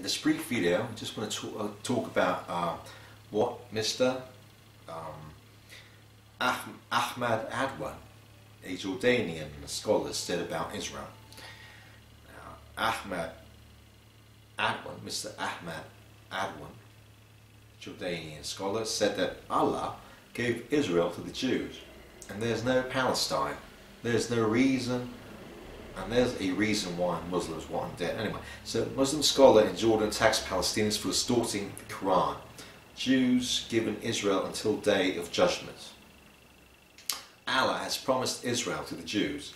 In this brief video, I just want to talk about what Mr. Ahmed Adwan, a Jordanian scholar, said about Israel. Now, Mr. Ahmed Adwan, Jordanian scholar, said that Allah gave Israel to the Jews, and there's no Palestine. There's no reason, and there's a reason why Muslims want them dead. Anyway, so Muslim scholar in Jordan attacks Palestinians for distorting the Quran. Jews given Israel until day of judgment. Allah has promised Israel to the Jews.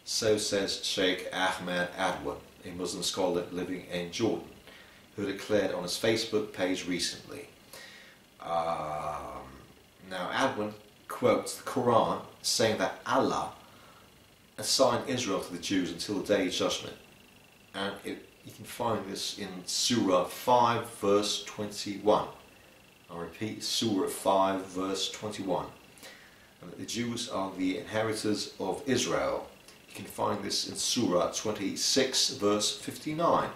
So says Sheikh Ahmed Adwan, a Muslim scholar living in Jordan, who declared on his Facebook page recently. Now Adwan quotes the Quran saying that Allah assigned Israel to the Jews until the day of judgment, and you can find this in Surah 5 verse 21. I repeat, Surah 5 verse 21. And that the Jews are the inheritors of Israel. You can find this in Surah 26 verse 59.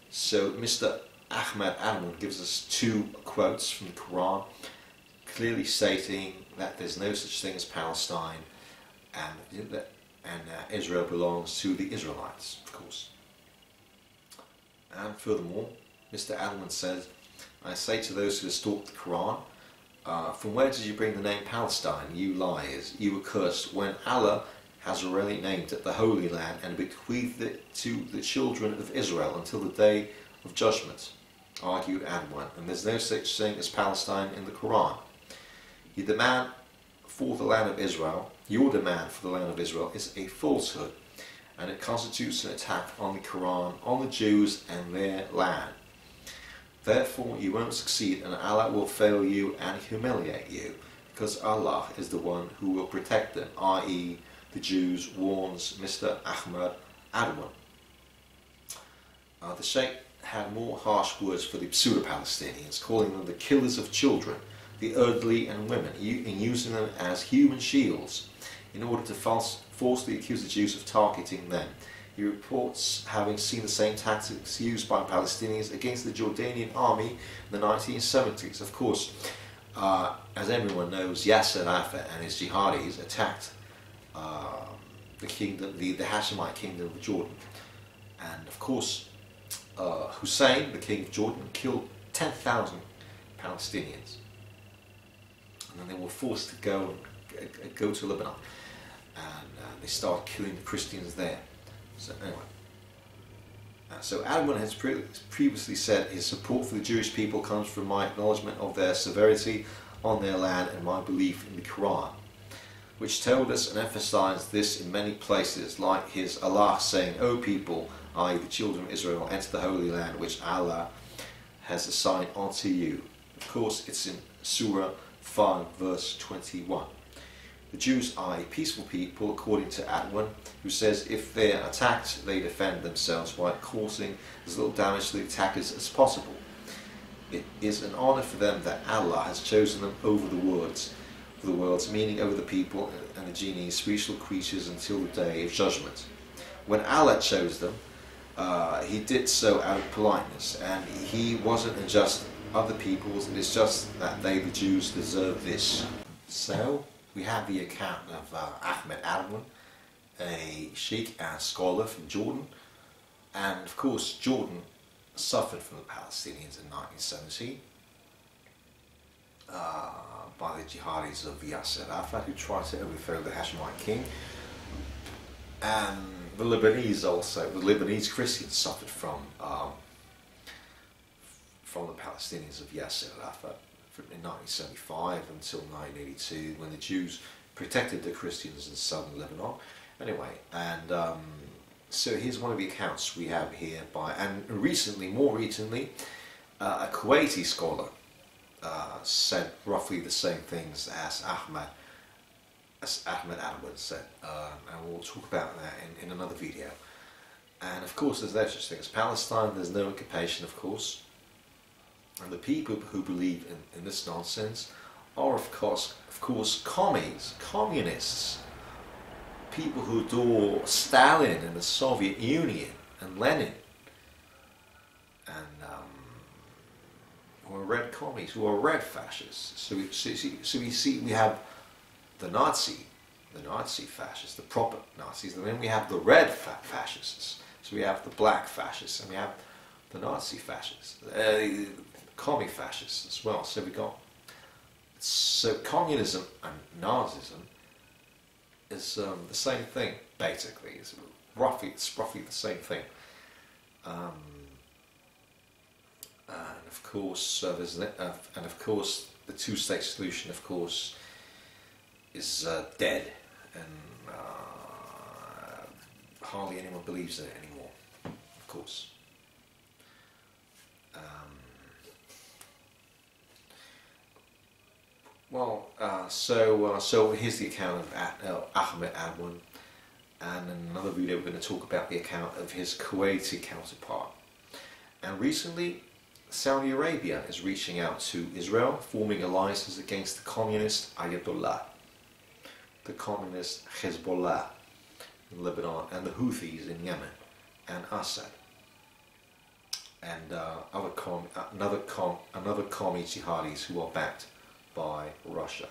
So Mr. Ahmed Adwan gives us two quotes from the Quran, clearly stating that there's no such thing as Palestine, and Israel belongs to the Israelites, of course. And furthermore, Mr. Adwan says, I say to those who distort the Quran, from where did you bring the name Palestine, you liars, you accursed, when Allah has already named it the Holy Land and bequeathed it to the children of Israel until the day of judgment, argued Adwan, and there's no such thing as Palestine in the Quran. You demand for the land of Israel, your demand for the land of Israel is a falsehood, and it constitutes an attack on the Quran, on the Jews and their land. Therefore you won't succeed, and Allah will fail you and humiliate you, because Allah is the one who will protect them, i.e. the Jews, warns Mr. Ahmed Adwan. The Sheikh had more harsh words for the pseudo-Palestinians, calling them the killers of children, the elderly and women, and using them as human shields in order to falsely accuse the Jews of targeting them. He reports having seen the same tactics used by Palestinians against the Jordanian army in the 1970s. Of course, as everyone knows, Yasser Arafat and his jihadis attacked the Hashemite kingdom of Jordan. And of course, Hussein, the king of Jordan, killed 10,000 Palestinians. And then they were forced to go to Lebanon, and they started killing the Christians there. So anyway, so Adwan has previously said his support for the Jewish people comes from my acknowledgement of their severity on their land and my belief in the Quran, which told us and emphasized this in many places, like his Allah saying, O people, i.e. the children of Israel, enter the Holy Land which Allah has assigned unto you. Of course, it's in Surah 5 verse 21. The Jews are a peaceful people, according to Adwan, who says if they are attacked, they defend themselves by causing as little damage to the attackers as possible. It is an honor for them that Allah has chosen them over the worlds, meaning over the people and the genies, spiritual creatures, until the day of judgment. When Allah chose them, He did so out of politeness, and He wasn't unjust other peoples. It is just that they, the Jews, deserve this. So we have the account of Ahmed Adwan, a sheikh and scholar from Jordan, and of course Jordan suffered from the Palestinians in 1970 by the jihadis of Yasser Arafat, who tried to overthrow the Hashemite king, and the Lebanese Christians suffered from the Palestinians of Yasser Arafat in 1975 until 1982, when the Jews protected the Christians in southern Lebanon. Anyway, and so here's one of the accounts we have here by, and more recently, a Kuwaiti scholar said roughly the same things as Ahmed Adwan said, and we'll talk about that in another video. And of course, there's no such thing as Palestine. There's no occupation, of course. And the people who believe in this nonsense are, of course, communists. People who adore Stalin and the Soviet Union and Lenin. And commies who are red fascists. So we have the Nazi fascists, the proper Nazis, and then we have the red fascists. So we have the black fascists, and we have the Nazi fascists, commie fascists as well. So communism and Nazism is the same thing basically. It's roughly the same thing. And of course, the two-state solution, of course, is dead, and hardly anyone believes in it anymore. Of course. So here's the account of Ahmed Adwan, and in another video we're going to talk about the account of his Kuwaiti counterpart. And recently, Saudi Arabia is reaching out to Israel, forming alliances against the communist Ayatollah, the communist Hezbollah in Lebanon, and the Houthis in Yemen, and Assad, and another commie jihadis who are backed by Russia.